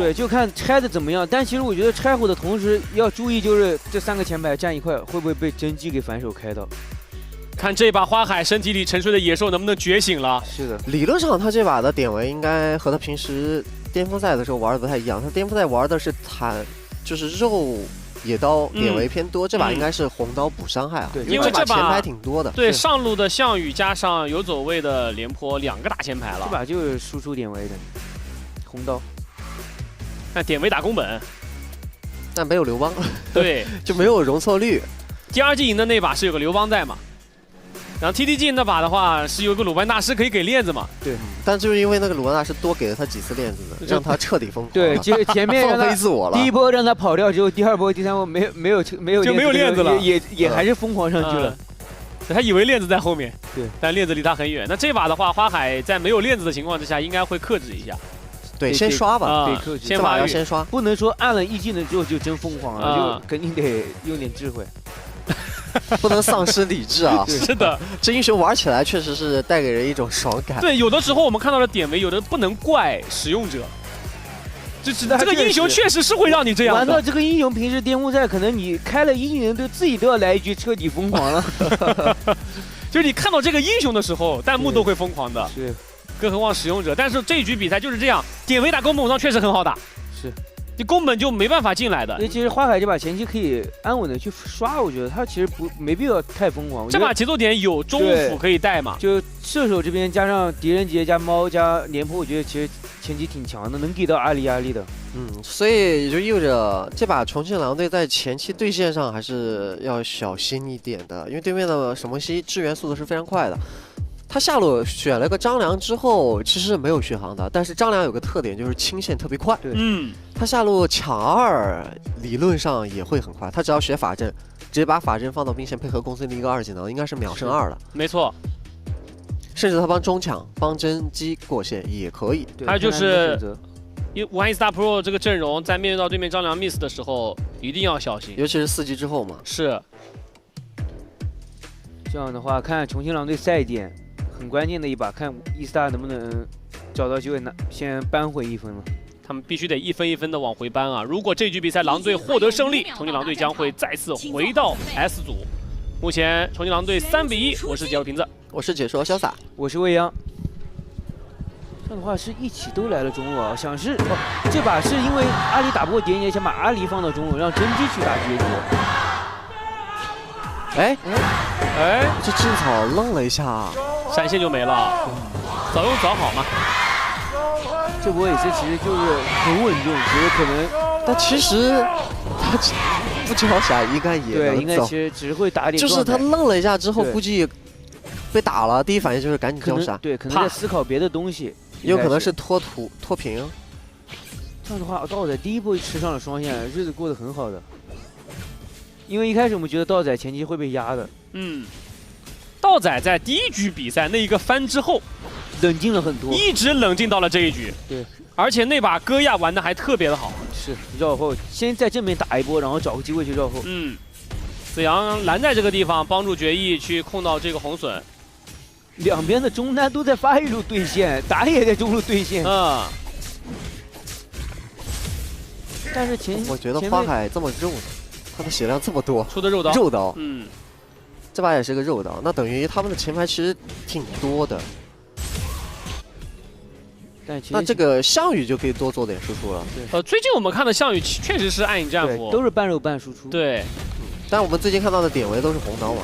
对，就看拆的怎么样。但其实我觉得拆火的同时要注意，就是这3个前排站一块，会不会被真机给反手开到？看这把花海身体里沉睡的野兽能不能觉醒了？是的，理论上他这把的点位应该和他平时巅峰赛的时候玩的不太一样，他巅峰赛玩的是就是肉野刀点位偏多，这把应该是红刀补伤害啊。对，因为这把前排挺多的。对，上路的项羽加上游走位的廉颇2个打前排了。这把就是输出点位的红刀。那点位打宫本，但没有刘邦，对，就没有容错率。第2季赢的那把是有个刘邦在嘛？然后 TTG 那把的话是有个鲁班大师可以给链子嘛？对，但就是因为那个鲁班大师多给了他几次链子的，让他彻底疯狂。对，其实前面放飞自我了。第一波让他跑掉之后，第2波、第3波没有就没有链子了，也还是疯狂上去了。他以为链子在后面，对，但链子离他很远。那这把的话，花海在没有链子的情况之下，应该会克制一下。对，先刷吧，得克制。先发要先刷，不能说按了一技能之后就真疯狂了，就肯定得用点智慧。不能丧失理智啊！是的，这英雄玩起来确实是带给人一种爽感。对，有的时候我们看到的点位，有的不能怪使用者，这个英雄确实是会让你这样的。玩到这个英雄平时巅峰赛，可能你开了一技能，对自己都要来一句彻底疯狂了。就是你看到这个英雄的时候，弹幕都会疯狂的。是，更何况使用者。但是这一局比赛就是这样，点位打宫本上确实很好打。是。你宫本就没办法进来的。其实花海这把前期可以安稳的去刷，我觉得他其实没必要太疯狂。这把节奏点有中辅可以带嘛？就射手这边加上狄仁杰加猫加廉颇，我觉得其实前期挺强的，能给到阿里压力的。所以也就意味着这把重庆狼队在前期对线上还是要小心一点的，因为对面的沈梦溪支援速度是非常快的。他下路选了个张良之后，其实是没有续航的，但是张良有个特点就是清线特别快。对，他下路抢2理论上也会很快，他只要学法阵，直接把法阵放到兵线配合公孙的一个2技能，应该是秒胜2了。没错，甚至他帮中抢、帮真机过线也可以。还有就是武汉 Star Pro 这个阵容，在面对到对面张良 miss 的时候，一定要小心，尤其是4级之后嘛。是。这样的话，看重庆狼队赛点。很关键的一把，看E-Star能不能找到机会先扳回1分了。他们必须得一分一分的往回扳啊！如果这局比赛狼队获得胜利，重庆狼队将会再次回到 S 组。目前重庆狼队3比1，我是解说瓶子，我是解说潇洒，我是未央。这样的话是一起都来了中路啊，想是这把是因为阿里打不过狄仁杰，想把阿里放到中路，让真机去打杰杰。这志草愣了一下，闪现就没了，早用早好嘛。这波也是，其实就是很稳重，其实可能，但其实他不交闪应该也能走，对，应该其实只是会打点。就是他愣了一下之后，估计被打了，第一反应就是赶紧交闪，对，可能在思考别的东西，有可能是脱平。这样的话，盗仔第一波吃上了双线，日子过得很好的。因为一开始我们觉得盗仔前期会被压的，盗仔在第1局比赛那一个翻之后，冷静了很多，一直冷静到了这一局。对，而且那把戈亚玩的还特别的好。是绕后，先在正面打一波，然后找个机会去绕后。子阳拦在这个地方，帮助决议去控到这个红隼。两边的中单都在发育路对线，打野也在中路对线。但是我觉得花海这么肉的。他的血量这么多，出的肉刀，这把也是个肉刀，那等于他们的前排其实挺多的。但其实那这个项羽就可以多做点输出了。对，最近我们看的项羽确实是暗影战斧，都是半肉半输出。对，但我们最近看到的点位都是红刀嘛。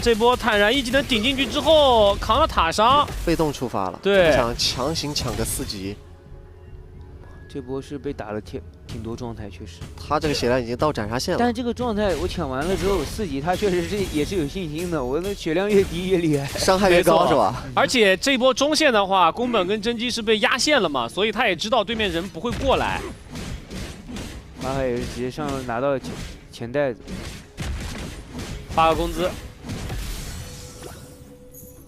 这波坦然一技能顶进去之后，扛了塔伤，被动触发了，对，想强行抢个4级。这波是被打了挺多状态，确实。他这个血量已经到斩杀线了。但是这个状态我抢完了之后4级，他确实是也是有信心的。我的血量越低越厉害，伤害越高是吧？而且这波中线的话，宫本跟真机是被压线了嘛，所以他也知道对面人不会过来。花海也是直接上拿到钱袋子，发个工资。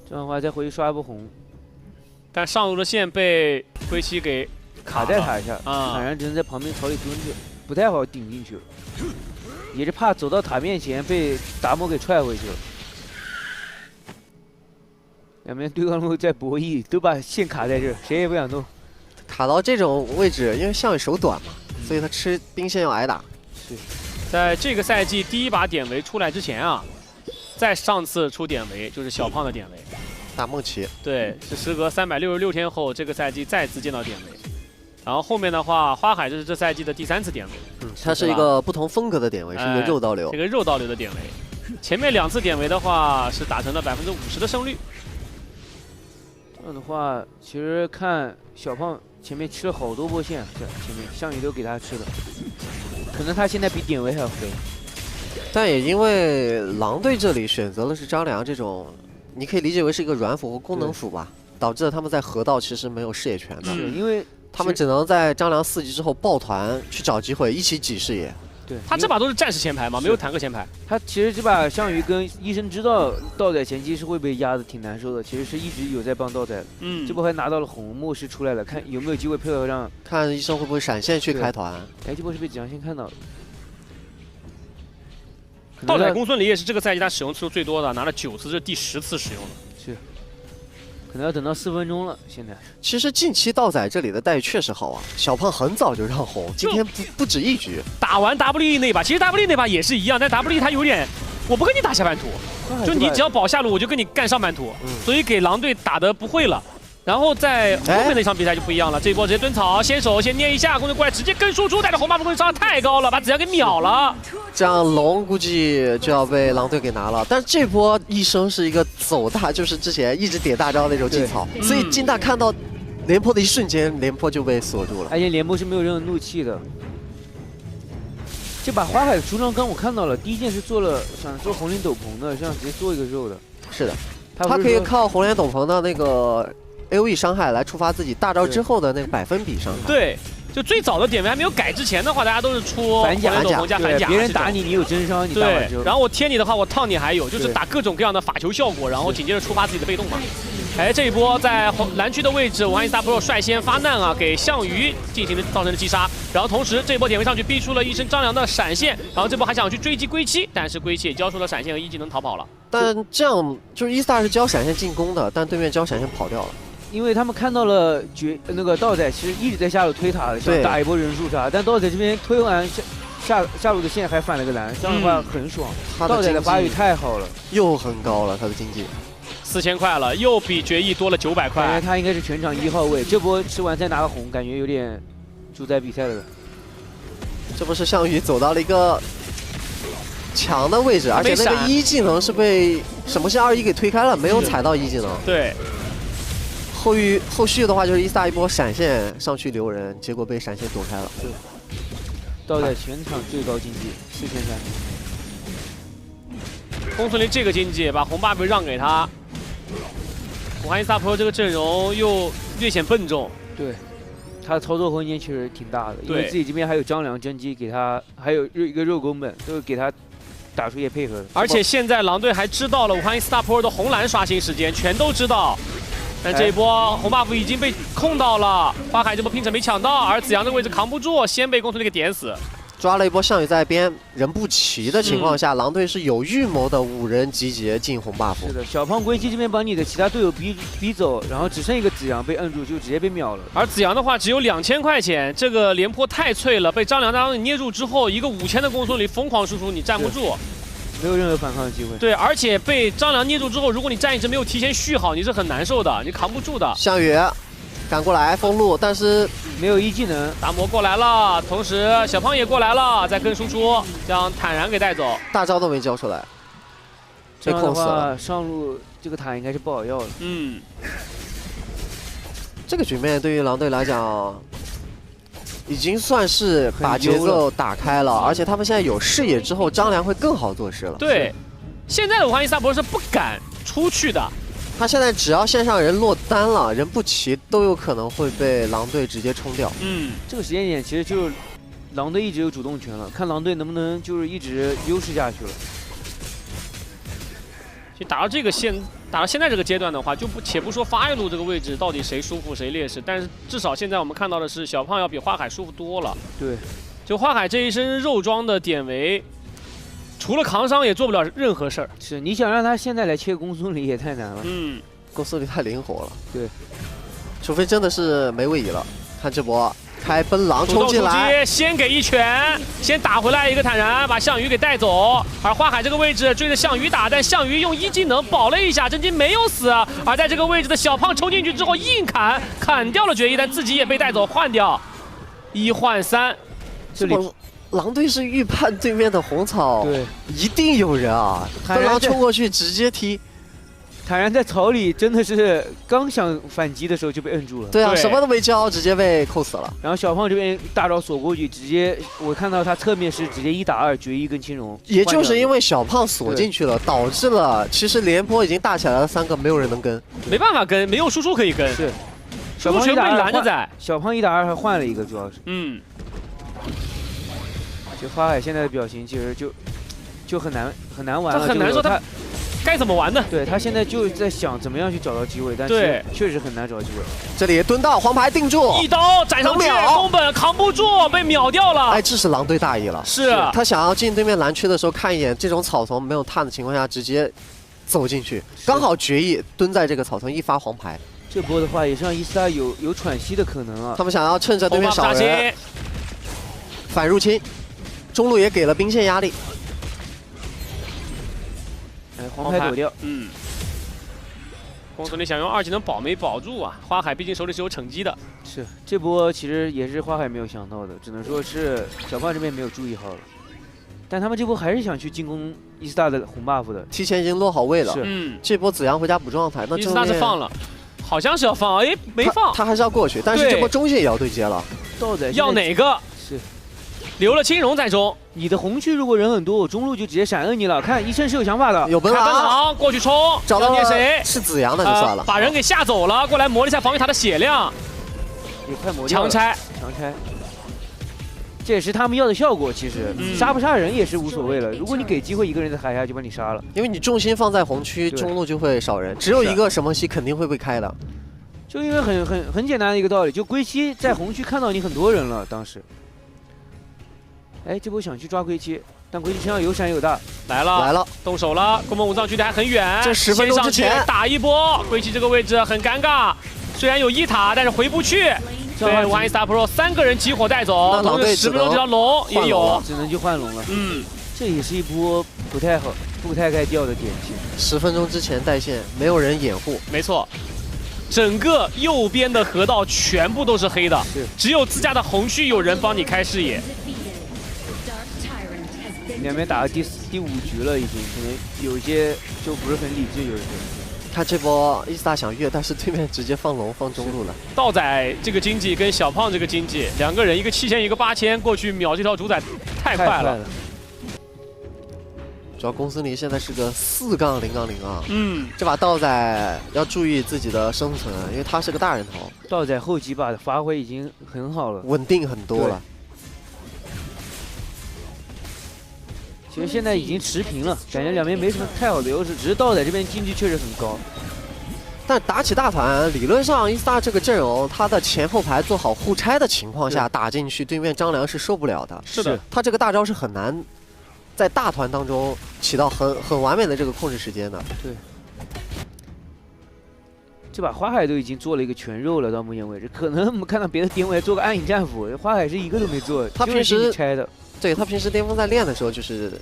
这样的话再回去刷一波红。但上路的线被灰七给卡在塔下，坦然只能在旁边草里蹲着，不太好顶进去了，也是怕走到塔面前被达摩给踹回去了。两边对抗路在博弈，都把线卡在这儿，谁也不想动。卡到这种位置，因为项羽手短嘛，所以他吃兵线要挨打。是，在这个赛季第一把典韦出来之前啊，在上次出典韦就是小胖的典韦，打梦奇。对，是时隔366天后，这个赛季再次见到典韦。然后后面的话，花海这是这赛季的第3次典韦，它是一个不同风格的典韦，是一个肉刀流。这个肉刀流的典韦，前面2次典韦的话是打成了50%的胜率。这样的话，其实看小胖前面吃了好多波线，在前面项羽都给他吃的，可能他现在比典韦还要黑。但也因为狼队这里选择的是张良这种，你可以理解为是一个软辅和功能辅吧，导致了他们在河道其实没有视野权的。是因为他们只能在张良4级之后抱团去找机会，一起挤视野。对，他这把都是战士前排嘛，没有坦克前排。他其实这把项羽跟医生知道道仔前期是会被压的挺难受的，其实是一直有在帮道仔的。这波还拿到了红，末世出来了，看有没有机会配合上，看医生会不会闪现去开团。哎，这波是被子阳先看到了。道仔公孙离也是这个赛季他使用次数最多的，拿了9次，这是第10次使用了。是。可能要等到4分钟了。现在其实近期道仔这里的待遇确实好啊，小胖很早就让红，今天不止一局。打完 WE 那把，其实 WE 那把也是一样，但 WE 他有点，我不跟你打下半图，就你只要保下路，我就跟你干上半图，所以给狼队打得不会了。然后在后面那场比赛就不一样了，这一波直接蹲草，先手先捏一下，公牛过来直接跟输出，带着红 buff 攻击伤害太高了，把子阳给秒了。这样龙估计就要被狼队给拿了。但是这波医生是一个走大，就是之前一直点大招那种进草，所以金大看到廉颇的一瞬间，廉颇就被锁住了。而且廉颇是没有任何怒气的。这把花海出装刚我看到了，第一件是做了想做红莲斗篷的，这样直接做一个肉的。是的，他可以靠红莲斗篷的那个 AOE 伤害来触发自己大招之后的那个100%伤害。对，就最早的点位还没有改之前的话，大家都是出反甲斗篷加反甲，别人打你，你有真伤，你打完之后，然后我贴你的话，我烫你还有，就是打各种各样的法球效果，然后紧接着触发自己的被动嘛。哎，这一波在蓝区的位置，武汉1 Pro 率先发难啊，给项羽进行了造成的击杀。然后同时这一波点位上去逼出了一身张良的闪现，然后这波还想去追击归期，但是归期也交出了闪现和一技能逃跑了。但这样就是1star是交闪现进攻的，但对面交闪现跑掉了。因为他们看到了那个道仔其实一直在下路推塔的，想打一波人数杀，但道仔这边推完下路的线还反了个蓝，这样的话很爽。道仔的发育太好了，又很高了，他的经济4000块了，又比决议多了900块。感觉他应该是全场1号位，这波吃完再拿个红，感觉有点主宰比赛了。这不是项羽走到了一个强的位置，而且那个一技能是被什么线2-1给推开了，没有踩到一技能。对。后续的话就是1star一波闪现上去留人，结果被闪现躲开了。对，道仔全场最高经济4300。公孙离这个经济把红 buff 让给他，武汉1 Pro 这个阵容又略显笨重。对，他的操作空间其实挺大的，因为自己这边还有张良真机给他，还有一个肉宫本，都是给他打出一些配合的。而且现在狼队还知道了武汉1 Pro 的红蓝刷新时间，全都知道。但这一波红 buff 已经被控到了，花海这波拼城没抢到，而子阳这个位置扛不住，先被公孙离给点死。抓了一波项羽在边，人不齐的情况下，狼队是有预谋的5人集结进红 buff。是的，小胖归期这边把你的其他队友逼走，然后只剩一个子阳被摁住，就直接被秒了。而子阳的话只有2000块钱，这个廉颇太脆了，被张良当捏住之后，一个5000的公孙离疯狂输出，你站不住。没有任何反抗的机会。对，而且被张良捏住之后，如果你站一直没有提前续好，你是很难受的，你扛不住的。项羽赶过来封路，但是没有一技能。大魔过来了，同时小胖也过来了，再跟输出，将坦然给带走，大招都没交出来，被控死了。上路这个塔应该是不好要的。这个局面对于狼队来讲，已经算是把节奏打开了，而且他们现在有视野之后，张良会更好做事了。对，现在的武汉1 Pro 是不敢出去的。他现在只要线上人落单了，人不齐，都有可能会被狼队直接冲掉。这个时间点其实就是狼队一直有主动权了，看狼队能不能就是一直优势下去了。其实打到现在这个阶段的话，且不说发育路这个位置到底谁舒服谁劣势，但是至少现在我们看到的是小胖要比花海舒服多了。对，就花海这一身肉装的典韦，除了扛伤也做不了任何事儿。是，你想让他现在来切公孙离也太难了。公孙离太灵活了。对，除非真的是没位移了。看这波开奔狼冲进来，先给一拳，先打回来一个坦然，把项羽给带走。而花海这个位置追着项羽打，但项羽用一技能保了一下，真金没有死。而在这个位置的小胖冲进去之后硬砍掉了决一，但自己也被带走，换掉1换3。这里狼队是预判对面的红草，对，一定有人啊！奔狼冲过去直接踢。坦然在草里真的是刚想反击的时候就被摁住了。对啊，什么都没交，直接被扣死了。然后小胖这边大招锁过去，直接我看到他侧面是直接1打2决一跟青龙。也就是因为小胖锁进去了，导致了其实廉颇已经大起来了3个，没有人能跟，没办法跟，没有输出可以跟。是，输出全被拦着在。小胖1打2还换了一个，主要是。就花海现在的表情其实就很难玩了，很难说他该怎么玩呢？对他现在就在想怎么样去找到机会，但是确实很难找到机会。这里蹲到黄牌定住，一刀斩上去，宫本扛不住，被秒掉了。哎，这是狼队大意了。是他想要进对面蓝区的时候，看一眼这种草丛没有探的情况下，直接走进去，刚好决意蹲在这个草丛一发黄牌。这波的话也是让E-Star有喘息的可能啊。他们想要趁着对面少人反入侵，中路也给了兵线压力。哎，黄牌躲掉。公孙离想用2技能保没保住啊？花海毕竟手里是有惩击的。是，这波其实也是花海没有想到的，只能说是小胖这边没有注意好了。但他们这波还是想去进攻E-Star的红 buff 的，提前已经落好位了。这波子阳回家补状态，那E-Star是放了，好像是要放，哎，没放。他还是要过去，但是这波中线也要对接了。要哪个？是。留了青龙在中，你的红区如果人很多，我中路就直接闪摁你了。看医生是有想法的，有奔狼过去冲，找到谁？是子阳，那就算了。把人给吓走了，过来磨了一下防御塔的血量，也快磨掉了。强拆，这也是他们要的效果。其实杀不杀人也是无所谓了。如果你给机会一个人在海下就把你杀了，因为你重心放在红区，中路就会少人，只有一个什么系肯定会被开的。就因为很简单的一个道理，就归期在红区看到你很多人了，当时。哎，这波想去抓归期，但归期身上有闪有大，来了，动手了。宫本武藏距离还很远，这10分钟之前打一波，归期这个位置很尴尬，虽然有1塔，但是回不去，被1-Star Pro 3个人集火带走。狼队10分钟这条龙也有，只能去换龙了。这也是一波不太该掉的点。其实10分钟之前带线，没有人掩护，没错。整个右边的河道全部都是黑的，只有自家的红区有人帮你开视野。两边打到第5局了，已经可能有一些就不是很理智，有一些。他这波E-Star想越，但是对面直接放龙放中路了。道仔这个经济跟小胖这个经济2个人，一个7000，一个8000，过去秒这条主宰太快了。主要公孙离现在是个4-0-0啊。这把道仔要注意自己的生存，因为他是个大人头。道仔后几把的发挥已经很好了，稳定很多了。其实现在已经持平了，感觉两边没什么太好的优势，只是道仔这边经济确实很高。但打起大团，理论上E-Star这个阵容，他的前后排做好互拆的情况下打进去，对面张良是受不了的。是的，他这个大招是很难在大团当中起到很完美的这个控制时间的。对。这把花海都已经做了一个全肉了，到目前为止，可能我们看到别的点位做个暗影战斧，花海是一个都没做，他平时拆的。对他平时巅峰在练的时候就是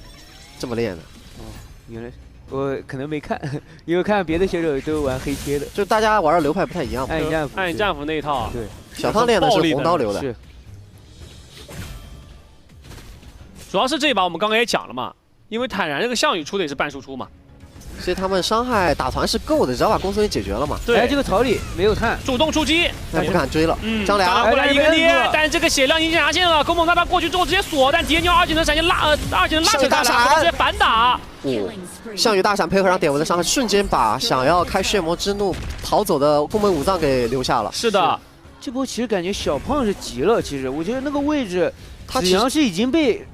这么练的。哦，原来我可能没看，因为看别的选手都玩黑切的，就大家玩的流派不太一样。暗影战斧那一套，对，小胖练的是红刀流的。是。主要是这一把我们刚刚也讲了嘛，因为坦然这个项羽出的也是半输出嘛。所以他们伤害打团是够的，只要把公孙离解决了嘛。对，哎，这个草里没有探，主动出击，但不敢追了。张良过来一个捏，但这个血量已经下线了。宫本他过去之后直接锁，但蝶妞2技能闪现2技能拉扯开了，直接反打。项羽大闪配合上典韦的伤害，瞬间把想要开血魔之怒逃走的宫本武藏给留下了。是的，这波其实感觉小胖是急了，其实我觉得那个位置，子阳是已经被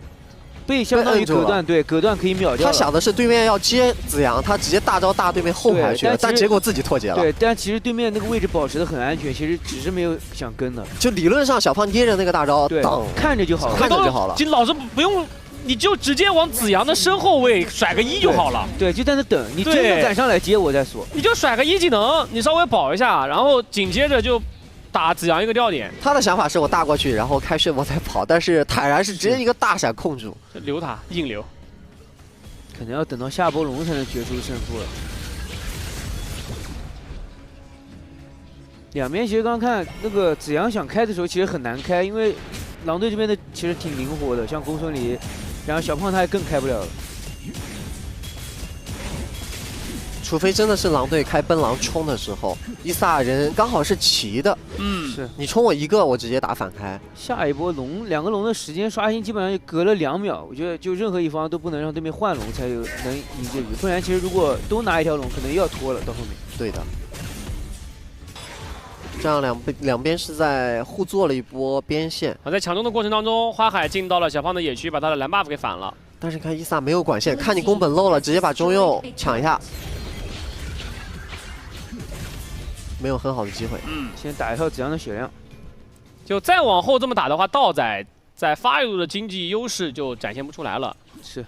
相当于隔断，对，隔断可以秒掉。他想的是对面要接子阳，他直接大招大对面后排去了，但结果自己脱节了。对，但其实对面那个位置保持的很安全，其实只是没有想跟的。就理论上小胖捏着那个大招，对，看着就好了，看着就好了。就老是不用，你就直接往子阳的身后位甩个1就好了。对，就在那等，你真的赶上来接我再锁。你就甩个1技能，你稍微保一下，然后紧接着就打子阳一个吊点。他的想法是我大过去，然后开血魔再跑，但是坦然是直接一个大闪控住，留塔硬留，可能要等到下波龙才能决出胜负了。两边其实刚看那个子阳想开的时候，其实很难开，因为狼队这边的其实挺灵活的，像公孙离，然后小胖他也更开不了了。除非真的是狼队开奔狼冲的时候，伊萨人刚好是齐的，是你冲我一个，我直接打反开。下一波龙两个龙的时间刷新基本上就隔了2秒，我觉得就任何一方都不能让对面换龙才有能赢这局，不然其实如果都拿一条龙，可能又要拖了到后面。对的。这样两边是在互做了一波边线。在抢中的过程当中，花海进到了小胖的野区，把他的蓝 buff 给反了。但是看伊萨没有管线，看你宫本漏了，直接把中右抢一下，没有很好的机会。先打一套子阳的血量。就再往后这么打的话，道仔在发育度的经济优势就展现不出来了。是。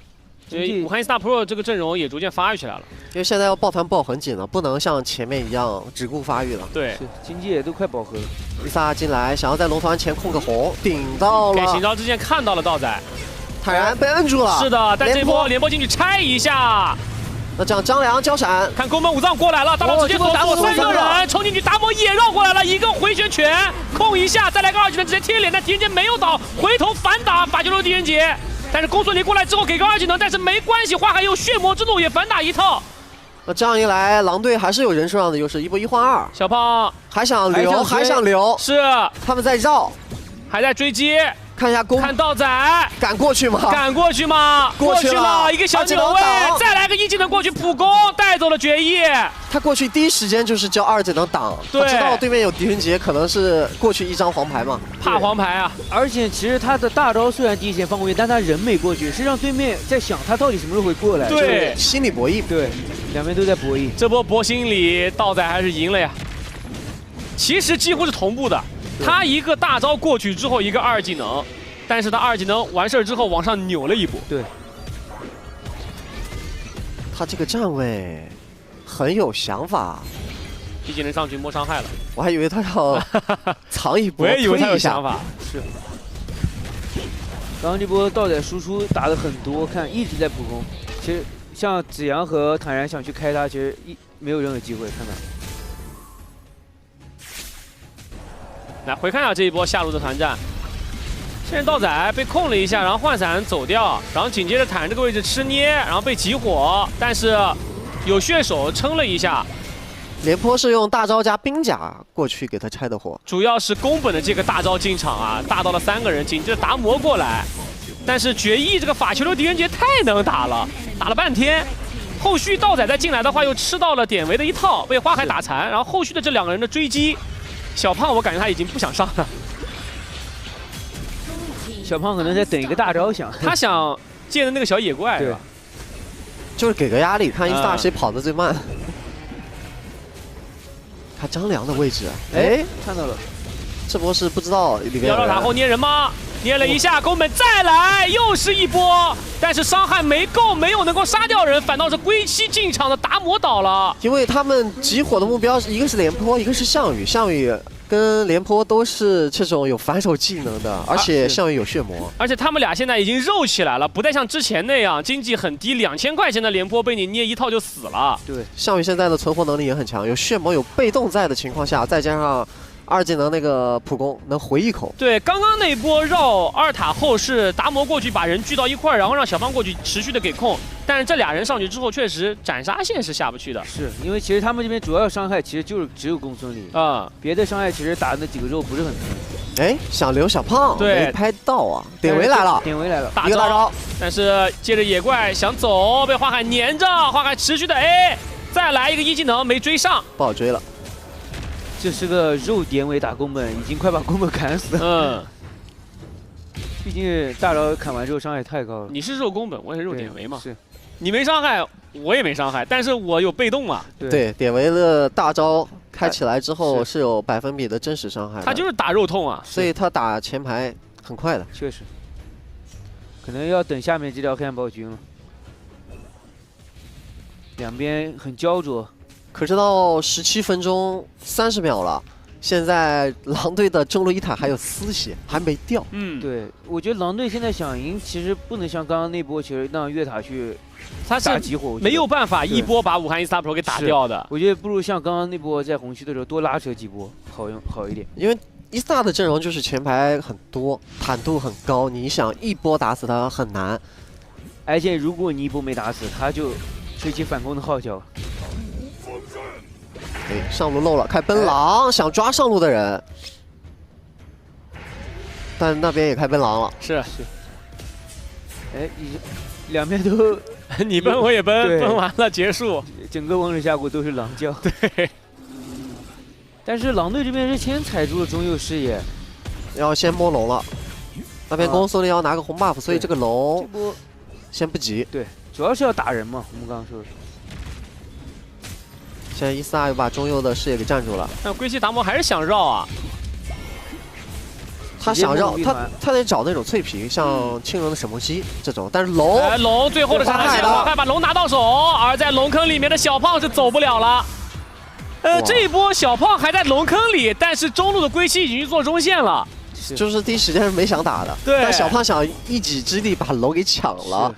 所以武汉 Star Pro 这个阵容也逐渐发育起来了，因为现在要抱团抱很紧了，不能像前面一样只顾发育了。对，经济也都快饱和了。伊萨进来，想要在龙团前控个红，顶到了。给邢昭之剑看到了道仔，坦然被摁住了。是的，但这波连波进去拆一下。那这样张良交闪，看宫本武藏过来了，大刀直接锁住3个人，冲进去，达摩也绕过来了，一个回旋拳控一下，再来个2技能直接贴脸，但狄仁杰没有倒，回头反打法球流狄仁杰。但是公孙离过来之后给个2技能，但是没关系，花海有血魔之怒也反打一套。那这样一来，狼队还是有人数上的优势，一波1换2。小胖还想留，还想留，是他们在绕，还在追击。看一下看道仔敢过去吗？敢过去吗？过去了，一个小扭位，再来个1技能过去普攻，带走了决议。他过去第一时间就是叫2技能挡，他知道对面有狄仁杰，可能是过去1张黄牌嘛，怕黄牌啊。而且其实他的大招虽然第一时间放过去，但他人没过去，是让对面在想他到底什么时候会过来。对，心理博弈。对，两边都在博弈。这波博心理，道仔还是赢了呀。其实几乎是同步的，他一个大招过去之后，一个2技能。但是他2技能完事儿之后往上扭了一波，对，他这个站位很有想法。1技能上去摸伤害了，我还以为他要藏一波，我也以为他有想法。是，刚刚这波道仔输出打的很多，看一直在普攻。其实像子阳和坦然想去开他，其实没有任何机会。看到。来回看一下这一波下路的团战。现在道仔被控了一下，然后换伞走掉，然后紧接着坦这个位置吃捏，然后被集火，但是有血手撑了一下。廉颇是用大招加冰甲过去给他拆的火，主要是宫本的这个大招进场啊，大到了3个人，紧接着达摩过来，但是决议这个法球流狄仁杰太能打了，打了半天。后续道仔再进来的话，又吃到了典韦的一套，被花海打残，然后后续的这2个人的追击，小胖我感觉他已经不想上了。小胖可能在等一个大招想，他想见的那个小野怪，是吧？就是给个压力，看伊萨谁跑得最慢。看张良的位置，哎，看到了，这波是不知道里面要绕塔后捏人吗？捏了一下，宫本再来，又是一波，但是伤害没够，没有能够杀掉人，反倒是归期进场的达摩倒了。因为他们集火的目标一个是廉颇，一个是项羽，项羽跟廉颇都是这种有反手技能的，而且项羽有血魔，而且他们俩现在已经肉起来了，不再像之前那样经济很低，2000块钱的廉颇被你捏一套就死了。对，项羽现在的存活能力也很强，有血魔有被动在的情况下，再加上2技能那个普攻能回一口。对，刚刚那波绕2塔后是达摩过去把人聚到一块儿，然后让小胖过去持续的给控，但是这俩人上去之后，确实斩杀线是下不去的。是因为其实他们这边主要伤害其实就是只有公孙离啊，别的伤害其实打那几个肉不是很多。哎，想留小胖，对，没拍到啊，典韦来了，典韦来了，一个大招，但是接着野怪想走，被花海粘着，花海持续的哎，再来一个1技能没追上，不好追了。这是个肉典韦打宫本，已经快把宫本砍死了。毕竟大招砍完之后伤害太高了。你是肉宫本，我也是肉典韦嘛。是，你没伤害，我也没伤害，但是我有被动啊。对，典韦的大招开起来之后是有100%的真实伤害。他就是打肉痛啊，所以他打前排很快的。确实，可能要等下面这条看暴君了。两边很焦灼。可是到17分钟30秒了，现在狼队的中路一塔还有丝血还没掉。对，我觉得狼队现在想赢，其实不能像刚刚那波，其实让越塔去他是打激活，没有办法一波把武汉 eStar Pro 给打掉的。我觉得不如像刚刚那波在红区的时候多拉扯几波，好一点。因为eStar的阵容就是前排很多，坦度很高，你想一波打死他很难。而且如果你一波没打死，他就吹起反攻的号角。对，上路漏了，开奔狼，想抓上路的人，但那边也开奔狼了。是。哎，两边都你奔我也奔，奔完了结束。整个王者峡谷都是狼叫。对。但是狼队这边是先踩住了中右视野，要先摸龙了。那边公孙离要拿个红 buff，所以这个龙先不急。对，主要是要打人嘛，我们刚刚说的。现在eStar又把中右的视野给占住了。但龟息达摩还是想绕啊。他想绕，他得找那种脆皮，像青龙的沈梦溪这种。但是龙，龙最后的杀线，花海把龙拿到手，而在龙坑里面的小胖是走不了了。这一波小胖还在龙坑里，但是中路的龟息已经去做中线了。就是第一时间是没想打的，对。但小胖想一己之力把龙给抢了，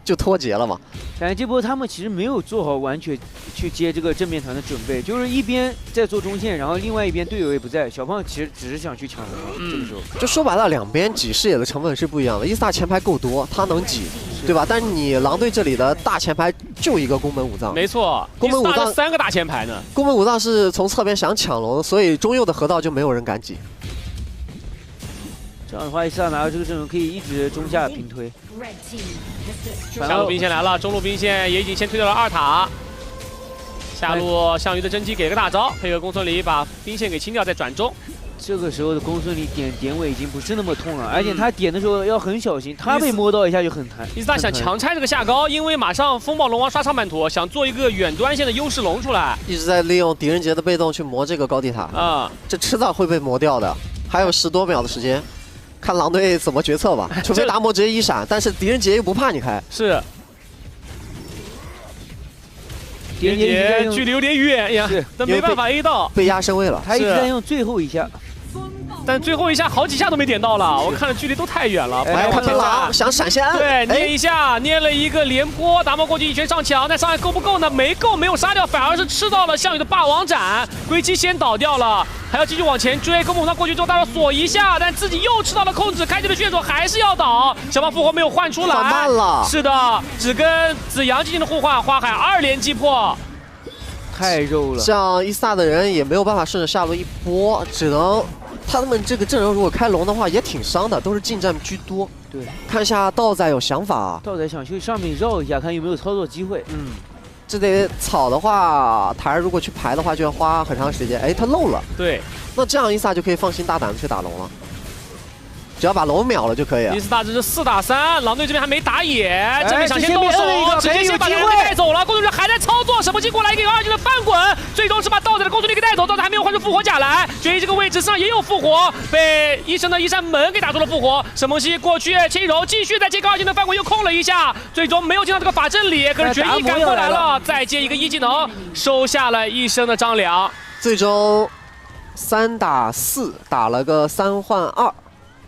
就脱节了嘛。感觉这波他们其实没有做好完全去接这个正面团的准备，就是一边在做中线，然后另外一边队友也不在。小胖其实只是想去抢龙，这个时候就说白了，两边挤视野的成本是不一样的。eStar前排够多，他能挤，对吧？但是你狼队这里的大前排就一个宫本武藏，没错，宫本武藏3个大前排呢。宫本武藏是从侧边想抢龙，所以中右的河道就没有人敢挤。这样的话，eStar拿到这个阵容可以一直中下平推。下路兵线来了，中路兵线也已经先推到了2塔。下路项羽的真机给了个大招，配合公孙离把兵线给清掉，再转中。这个时候的公孙离点位已经不是那么痛了，而且他点的时候要很小心，他被摸到一下就很疼。eStar想强拆这个下高，因为马上风暴龙王刷上半图，想做一个远端线的优势龙出来，一直在利用狄仁杰的被动去磨这个高地塔。这迟早会被磨掉的，还有10多秒的时间。看狼队怎么决策吧，除非达摩直接一闪，但是狄仁杰又不怕你开。是。狄仁杰距离有点远呀，但没办法 A 到，被压身位了。他一直在用最后一下，但最后一下好几下都没点到了，我看了距离都太远了。看到狼想闪现，对，捏一下，捏了一个连波，达摩过去一拳上墙，但伤害够不够呢？没够，没有杀掉，反而是吃到了项羽的霸王斩，龟姬先倒掉了。还要继续往前追，宫本武藏过去之后，大招锁一下，但自己又吃到了控制，开启的血手还是要倒。小胖复活没有换出来，换慢了。是的，只跟子阳进行了互换，花海2连击破，太肉了。像eStar的人也没有办法顺着下路一波，只能他们这个阵容如果开龙的话也挺伤的，都是近战居多。对，看一下道仔有想法，道仔想去上面绕一下，看有没有操作机会。这得草的话，塔儿如果去排的话，就要花很长时间。哎，他漏了。对，那这样eStar就可以放心大胆的去打龙了，只要把龙秒了就可以了。eStar这是4打3，狼队这边还没打野，这边想先动手，直接先把人给带走了。公孙离还在操作，沈梦溪过来一个2级的翻滚，最终是把道仔的公孙离给带走。道仔还没有换出复活甲来，决一这个位置上也有复活，被医生的一扇门给打出了复活。沈梦溪过去轻柔，继续再接个2级的翻滚，又控了一下，最终没有进到这个法阵里。可是决一赶过来了，再接一个1技能，收下了医生的张良。最终3打4，打了个3换2。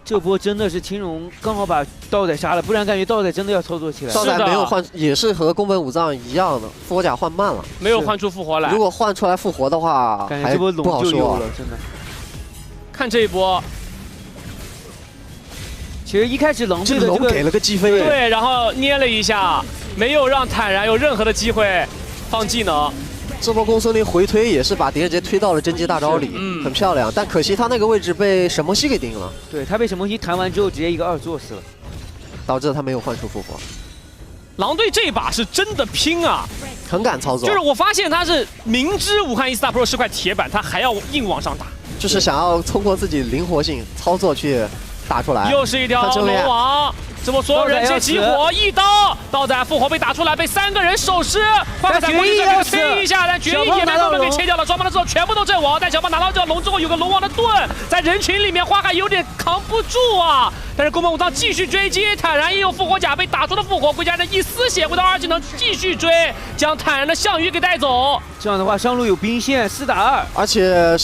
这波真的是青龙刚好把道仔杀了，不然感觉道仔真的要操作起来。道仔没有换，也是和宫本武藏一样的，复活甲换慢了，没有换出复活来。如果换出来复活的话，感觉这波龙就有了，真的。看这一波，其实一开始狼队的这个龙给了个击飞，对，然后捏了一下，没有让坦然有任何的机会放技能。这波公孙离回推也是把狄仁杰推到了真机大招里，很漂亮。但可惜他那个位置被沈梦溪给盯了，对他被沈梦溪弹完之后直接一个2做死了，导致他没有换出复活。狼队这把是真的拼啊，很敢操作。就是我发现他是明知武汉eStar Pro是块铁板，他还要硬往上打，就是想要通过自己灵活性操作去打出来。又是一条龙王。这波所有人先起火，一刀，道仔复活被打出来，被3个人手尸，花海过去这个飞一下，但决一也被他们给切掉了，双方的之后全部都阵亡，但小胖拿到这龙之后有个龙王的盾，在人群里面花海有点扛不住啊，但是宫本武藏继续追击，坦然也有复活甲被打出了复活，归家的一丝血回到2技能继续追，将坦然的项羽给带走。这样的话，上路有兵线4打2，而且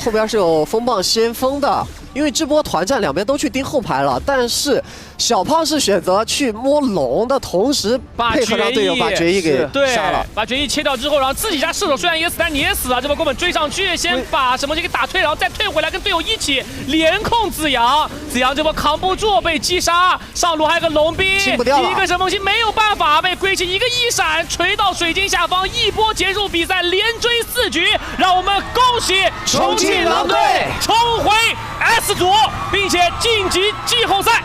后边是有风暴先锋的。因为这波团战两边都去盯后排了，但是小胖是选择去摸龙的同时，配合上队友把决议给杀了，把决议切掉之后，然后自己家射手虽然也死，但你也死了。这波宫本追上去，先把什么给打退，然后再退回来跟队友一起连控子阳。子阳这波扛不住被击杀，上路还有个龙兵，清不掉了，一个神风星没有办法，被龟崎一个一闪锤到水晶下方，一波结束比赛，连追4局，让我们恭喜重庆狼队重回 S 组，并且晋级季后赛。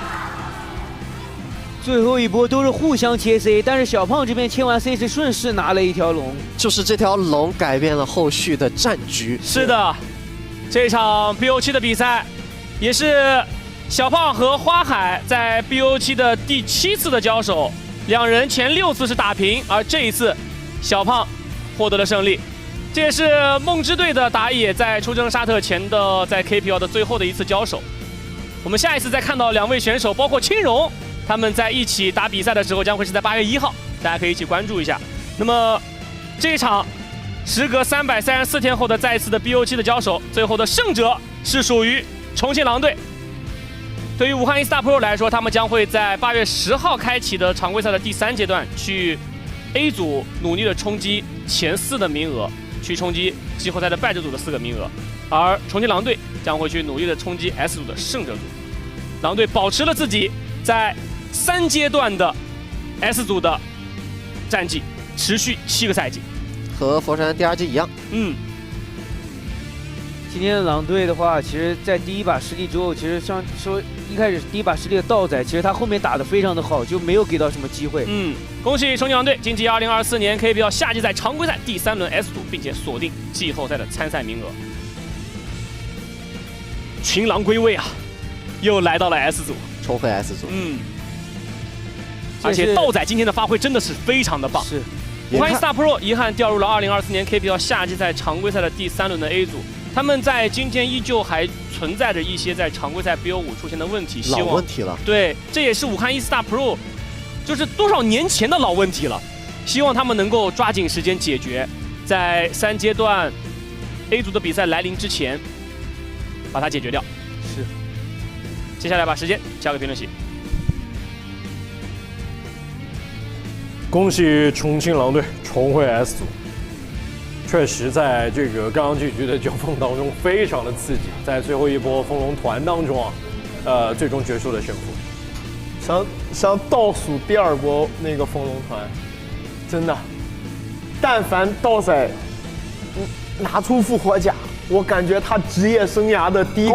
最后一波都是互相切 C， 但是小胖这边切完 C 是顺势拿了一条龙，就是这条龙改变了后续的战局。是的，这场 BO7 的比赛也是小胖和花海在 BO7 的第7次的交手，两人前6次是打平，而这一次小胖获得了胜利。这也是梦之队的打野在出征沙特前的在 KPL 的最后的一次交手。我们下一次再看到2位选手，包括青荣，他们在一起打比赛的时候，将会是在8月1号，大家可以一起关注一下。那么这一场时隔334天后的再一次的 BO7 的交手，最后的胜者是属于重庆狼队。对于武汉 eStar Pro 来说，他们将会在8月10号开启的常规赛的第3阶段，去 A 组努力的冲击前4的名额，去冲击季后赛的败者组的4个名额，而重庆狼队将会去努力的冲击 S 组的胜者组。狼队保持了自己在3阶段的 S 组的战绩，持续7个赛季，和佛山第2季一样。今天的狼队的话，其实在第一把实力之后，其实像说一开始第一把实力的道仔，其实他后面打得非常的好，就没有给到什么机会。恭喜重庆狼队晋级2024年 KPL 夏季赛常规赛第3轮 S 组，并且锁定季后赛的参赛名额。群狼归位啊，又来到了 S 组，重回 S 组。而且道仔今天的发挥真的是非常的棒。是，武汉 eStar Pro 遗憾掉入了2024年 KPL 夏季赛常规赛的第3轮的 A 组。他们在今天依旧还存在着一些在常规赛 BO5 出现的问题，老问题了。对，这也是武汉 eStar Pro 就是多少年前的老问题了，希望他们能够抓紧时间解决，在3阶段 A 组的比赛来临之前把它解决掉。是，接下来把时间交给评论席。恭喜重庆狼队重回 S 组。确实，在这个刚刚这局的交锋当中，非常的刺激。在最后一波风龙团当中啊，最终决出了胜负。想倒数第2波那个风龙团，真的，但凡道仔拿出复活甲，我感觉他职业生涯的第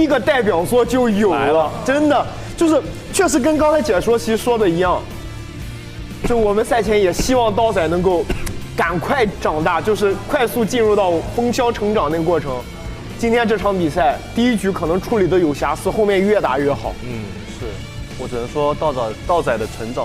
一个代表作就有了。真的，就是确实跟刚才解说席说的一样，就我们赛前也希望道仔能够赶快长大，就是快速进入到风箱成长那个过程。今天这场比赛第1局可能处理的有瑕疵，后面越打越好。是我只能说道仔的成长